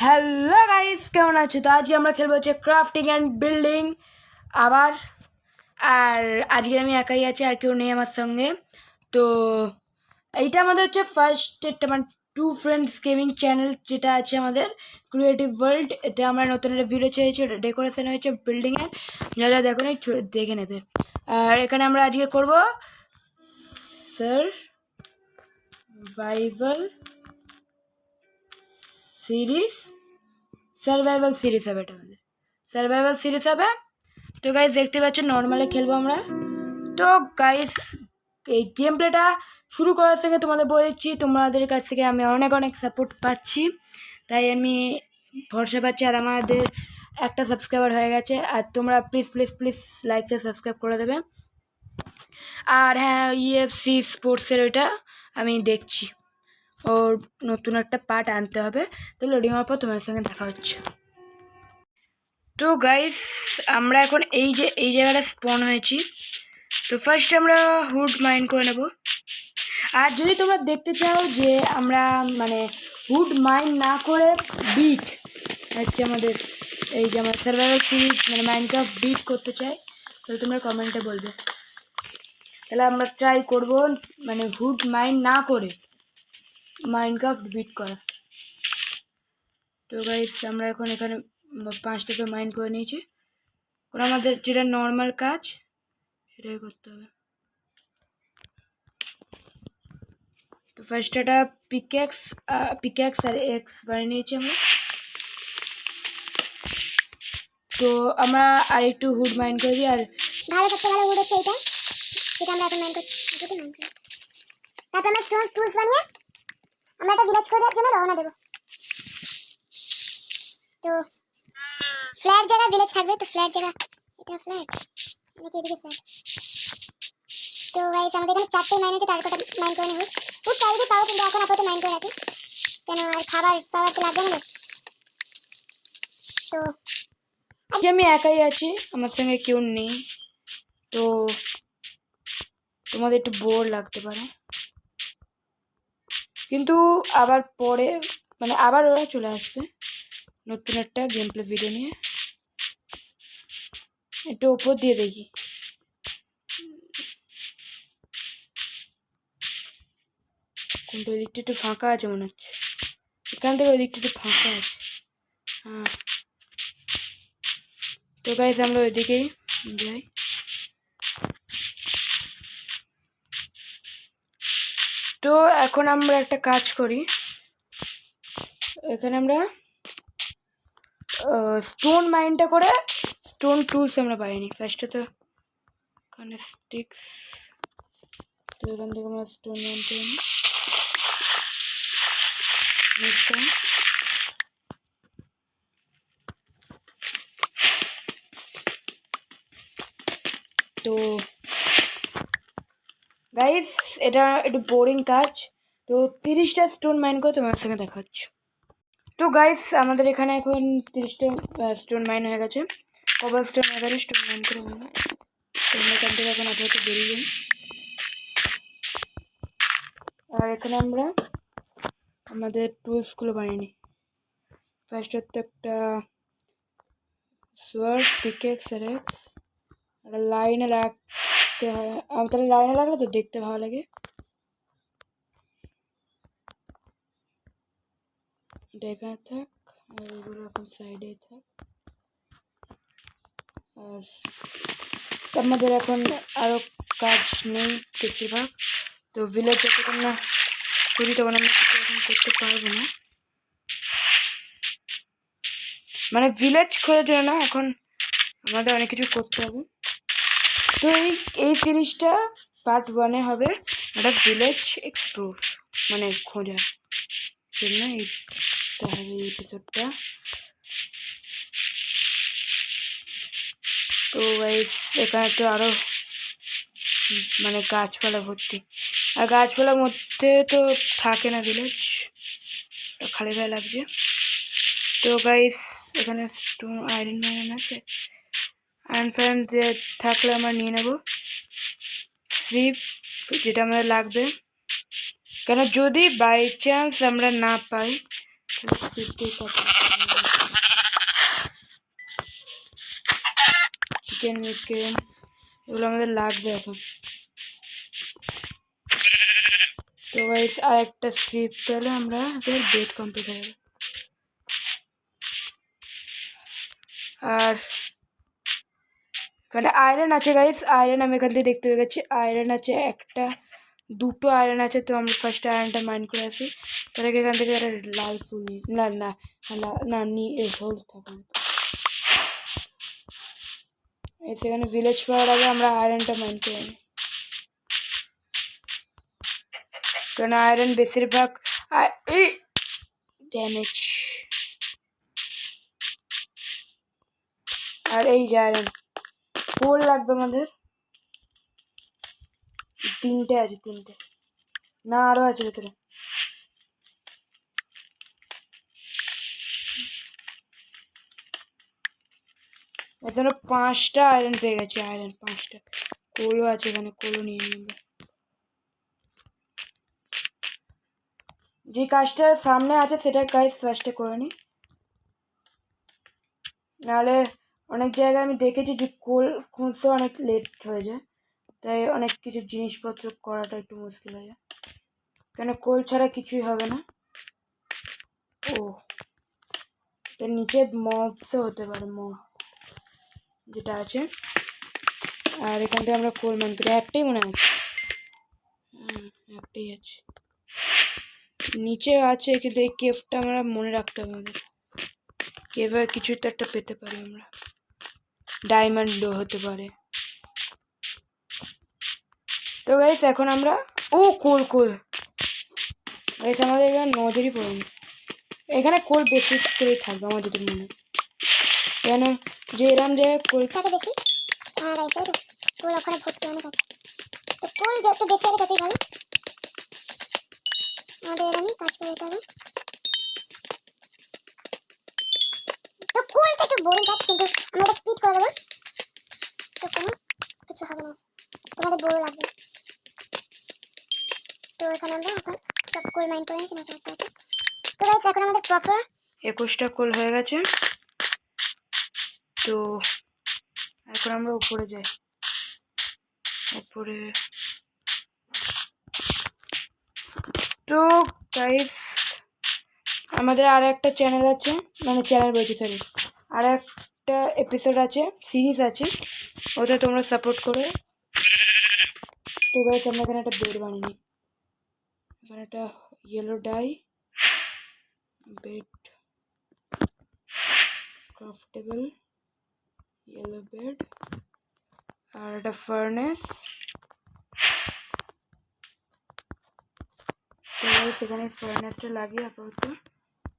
Hello guys, কেমন আছো? তো আজকে আমরা খেলবো হচ্ছে ক্রাফটিং অ্যান্ড বিল্ডিং আবার। আর আজকে আমি একাই আছি, আর কেউ নেই আমার সঙ্গে। তো এইটা আমাদের হচ্ছে ফার্স্ট মানে টু ফ্রেন্ডস গেমিং চ্যানেল, যেটা আছে আমাদের ক্রিয়েটিভ ওয়ার্ল্ড। এতে আমরা নতুন একটা ভিডিও চেয়েছি, ডেকোরেশন হয়েছে বিল্ডিংয়ের, যারা দেখো না দেখে নেবে। আর এখানে আমরা আজকে করব সার্ভাইভাল সিরিজ হবে। এটা আমাদের সার্ভাইভাল সিরিজ হবে। তো গাইস দেখতে পাচ্ছ নর্মালে খেলবো আমরা। তো গাইস এই গেম প্লেটা শুরু করার সঙ্গে তোমাদের বলে দিচ্ছি, তোমাদের কাছ থেকে আমি অনেক অনেক সাপোর্ট পাচ্ছি, তাই আমি ভরসা পাচ্ছি। আর আমাদের একটা সাবস্ক্রাইবার হয়ে গেছে, আর তোমরা প্লিজ প্লিজ প্লিজ লাইক দিয়ে সাবস্ক্রাইব করে দেবে। আর হ্যাঁ, ইএফসি স্পোর্টসের ওইটা আমি দেখছি, ওর নতুন একটা পার্ট আনতে হবে। তো লোডিং হওয়ার পর তোমার সঙ্গে দেখা হচ্ছে। তো গাইস আমরা এখন এই জায়গাটা স্পন হয়েছি। তো ফার্স্ট আমরা হুড মাইন করে নেব। আর যদি তোমরা দেখতে চাও যে আমরা মানে হুড মাইন না করে বিট হচ্ছে আমাদের এই যে আমার সার্ভাইভাল সিরিজ মানে মাইনক্রাফট বিট করতে চাই, তাহলে তোমরা কমেন্টে বলবে, তাহলে আমরা ট্রাই করব মানে হুড মাইন না করে মাইনক্রাফট বিট করা। তো গাইস আমরা এখন এখানে 5টাকে মাইন করে নিয়েছি। কারণ আমাদের যেটা নর্মাল কাজ সেটাই করতে হবে। তো ফার্স্ট একটা পিক্যাক্স আর এক্স বানিয়ে নিয়েছি আমরা। তো আমরা আর একটু হুড মাইন করে দিই। আর ভালো সবচেয়ে ভালো হুড হচ্ছে এটা, যেটা আমরা এখন মাইন করছি। তারপর আমরা স্টোন টুলস বানিয়ে আমরা একটা ভিলেজ খোঁজার জন্য রওনা দেবো। তো ফ্ল্যাট জায়গায় ভিলেজ থাকবে। তো ফ্ল্যাট জায়গা, এটা ফ্ল্যাট নাকি এদিকে ফ্ল্যাট? তো গাইস আমাদের এখানে 4টে মাইন আছে, তারপর মাইন করে নেব। খুব চারিদিকে পাবো, কিন্তু এখন আপাতত মাইন করে রাখি, কেন আর খাবার তো লাগবে না। তো আজকে আমি একাই আছি, আমার সঙ্গে কেউ নেই, তো তোমাদের একটু বোর লাগতে পারে, কিন্তু আবার পরে মানে আবার ওরা চলে আসবে নতুন একটা গেম প্লে ভিডিও নিয়ে। একটু উপর দিয়ে দেখি। কিন্তু ওই দিকটা একটু ফাঁকা আছে মনে হচ্ছে, এখান থেকে ওই দিকটা একটু ফাঁকা আছে। হ্যাঁ, তো গাইস আমরা ওইদিকেই যাই। তো এখন আমরা একটা কাজ করি, এখানে আমরা স্টোন মাইনটা করে স্টোন টুলস আমরা পাইনি ফার্স্টে। তো এখানে স্টিক্স, তো এখান থেকে আমরা স্টোন মাইন করে নিই। তো গাইস এটা একটু বোরিং কাজ, তো 30টা স্টোন মাইন করে তোমার সঙ্গে দেখা হচ্ছে। তো গাইস আমাদের এখানে এখন 30টা স্টোন মাইন হয়ে গেছে, কভার স্টোন হয়ে গেছে, স্টোন মাইন করে হয়ে গেছে। তোমরা এখান থেকে এখন আপাতত বেরিয়ে যাই। আর এখানে আমরা আমাদের টুলসগুলো বানিয়ে নিই। ফার্স্ট হচ্ছে একটা সোয়ার্ড, পিকেক্স আর এক্স, একটা লাইনে রাখতে হয়, তাহলে লাইনে রাখলে তো দেখতে ভালো লাগে। দেখা থাক, আর এগুলো এখন সাইডে থাক। আর আমাদের এখন আরও কাজ নেই বেশিরভাগ, তো ভিলেজ যতক্ষণ না করি তখন আমরা কিছু এখন করতে পারবো না, মানে ভিলেজ খোঁজার জন্য না, এখন আমাদের অনেক কিছু করতে হবে। তো এই সিরিজটা পার্ট 1-এ হবে একটা ভিলেজ এক্সপ্লোর মানে খোঁজার জন্য এইটা হবে এই এপিসোডটা। তো এখানে তো আরও মানে গাছপালা ভর্তি, আর গাছপালার মধ্যে তো থাকে না ভিলেজ, খালি গায়ে লাগছে। তো গাইস এখানে আয়রন ম্যান আছে, আয়রন ফ্যান থাকলে আমরা নিয়ে নেব। স্লিপ যেটা আমাদের লাগবে, কেন যদি বাই চান্স আমরা না পাই চিকেন মিকেন এগুলো আমাদের লাগবে এখন। তো গাইস আর একটা সিপ পেলে আমরা বেড কমপ্লিট হয়ে যাবে। আর এখানে আয়রন আছে গাইস, আয়রন আমি এখান থেকে দেখতে পেয়ে গেছি। আয়রন আছে একটা, দুটো আয়রন আছে। তো আমরা ফার্স্ট আয়রনটা মাইন করে আসি। তার আগে এখান থেকে একটা লাল ফুল নিই, না না না নিয়ে হলুদ থাকে। সেখানে ভিলেজ পাওয়ার আগে আমরা আয়রনটা মাইন করে নিই, কারণ আয়রন বেশিরভাগ এই ড্যামেজ। আর এই যে আয়রন কোল লাগবে আমাদের, তিনটে আছে, তিনটে না আরো আছে ভেতরে। এখানে 5টা আয়রন পেয়ে গেছি, আয়রন 5টা। কোলও আছে এখানে, কোলও নিয়ে নিই আমরা। যে কাজটা সামনে আছে সেটা কাজ ফার্স্টে করে নিই, নাহলে অনেক জায়গায় আমি দেখেছি যে কোল খুঁজতে অনেক লেট হয়ে যায়, তাই অনেক কিছু জিনিসপত্র করাটা একটু মুশকিল হয়ে যায়, কেন কোল ছাড়া কিছুই হবে না। ও তার নিচে মবসও হতে পারে, মব যেটা আছে। আর এখান থেকে আমরা কোল মান করি, একটাই মনে আছে, একটাই আছে, নিচে আছে। কিন্তু এই কেভটা আমরা মনে রাখতে হবে, আমাদের কেভে কিছু তো একটা পেতে পারি আমরা, ডায়মন্ডও হতে পারে। তো গাইস এখন আমরা কোল গাইস আমাদের এখানে নজরই পড়েনি, এখানে কোল বেশি করে থাকবে আমার যেটা মনে হয়, কেন যে এরম জায়গায় কোল থাকে বেশি। আর এই সাইডে কোল ওখানে ভর্তি অনেক আছে, তো কোল যত বেশি আছে ততই ভালো। আমাদের এরমই কাজ করে যেতে হবে। তো কোলটা একটু বোরিং কাজ, কিন্তু আমরা এটা স্পিড করে দেবো, তো কোনো কিছু হবে না, তোমাদের বোরও লাগবে না। তো এখানে আমরা এখন সব কোল মাইন করে নিয়েছি, নাকি একটা আছে। তো গাইস এখন আমাদের প্রপার 21টা কোল হয়ে গেছে। তো এখন আমরা উপরে যাই, উপরে। তো গাইস আমাদের আর একটা চ্যানেল আছে, মানে চ্যানেল বলছি সরি, আর একটা এপিসোড আছে, সিরিজ আছে, ওটা তোমরা সাপোর্ট করো। তো গাইস আমরা এখানে একটা বেড বানিয়ে নিই, এখানে একটা yellow die, bed ক্রাফটেবল yellow bed, আর একটা ফার্নেস। সেখানে ফার্নেসটা লাগিয়ে আপাতত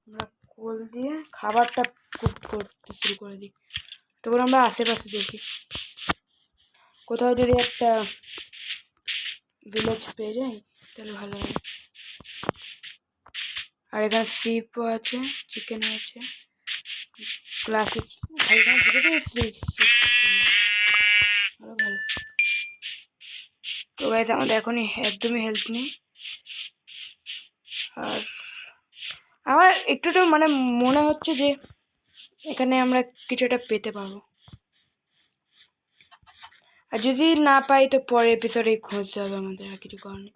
আমরা কোল দিয়ে খাবারটা কুক করতে শুরু করে দিই। তখন আমরা আশেপাশে দেখি কোথাও যদি একটা ভিলেজ পেয়ে যাই তাহলে ভালো হয়। আর এখানে সিপও আছে, চিকেনও আছে, ক্লাসিক আরো ভালো। তো গাইস আমাদের এখনই একদমই হেল্প নেই। আর আমার একটু মানে মনে হচ্ছে যে এখানে আমরা কিছু একটা পেতে পারবো, আর যদি না পাই তো পরের এপিসোডে খুঁজতে হবে আমাদের, আর কিছু করার নেই।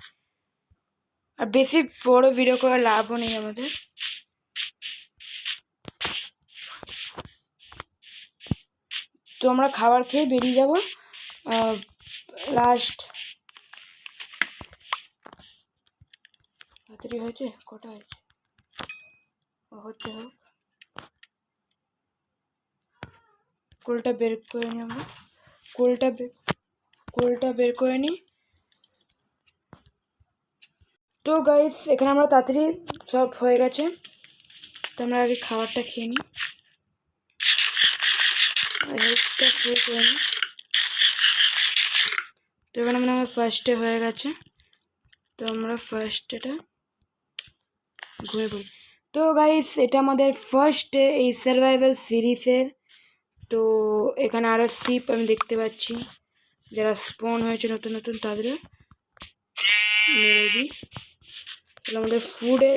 আর বেশি বড় ভিডিও করে লাভও নেই আমাদের। তো আমরা খাবার খেয়ে বেরিয়ে যাব। লাস্ট তাড়াতাড়ি হয়েছে, কটা হয়েছে, হচ্ছে হোক। কোলটা বের করে নিই আমরা, কোলটা বের করে নিই। তো গাইস এখানে আমরা তাড়াতাড়ি সব হয়ে গেছে, তো আমরা আগে খাবারটা খেয়ে নিই, হেল্পটা ফুল করে নিই। তো এখানে মানে আমার ফার্স্টে হয়ে গেছে, তো আমরা ফার্স্টেটা ঘুরে পড়ি। তো গাইস এটা আমাদের ফার্স্ট ডে এই সার্ভাইভাল সিরিজের। তো এখানে আরও শিপ আমি দেখতে পাচ্ছি, যারা স্পন হয়েছে নতুন নতুন তাদের মেরে দিই। তাহলে আমাদের ফুডে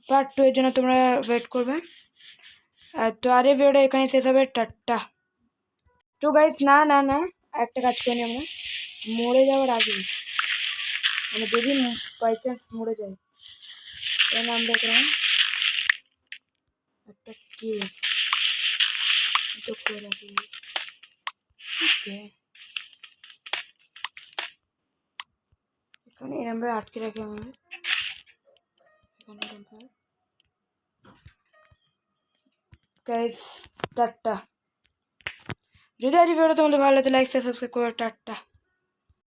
পার্ট 2 এর জন্য তোমরা ওয়েট করবে। তো আর এই ভিডিওটা এখানে শেষ হবে, টাটা। তো গাইস না না না একটা কাজ করি আমরা, মরে যাওয়ার আগে মানে যদি বাই চান্স মরে যায় তাহলে আমরা এখানে একটা কেস তো করে রাখি। ওকে, এখানে এরমভাবে আটকে রাখি আমাদের এখানে। Guys tata. যদি আজ ভিডিওটা তোমাদের ভালো লাগে লাইক সাবস্ক্রাইব করো, টাটা।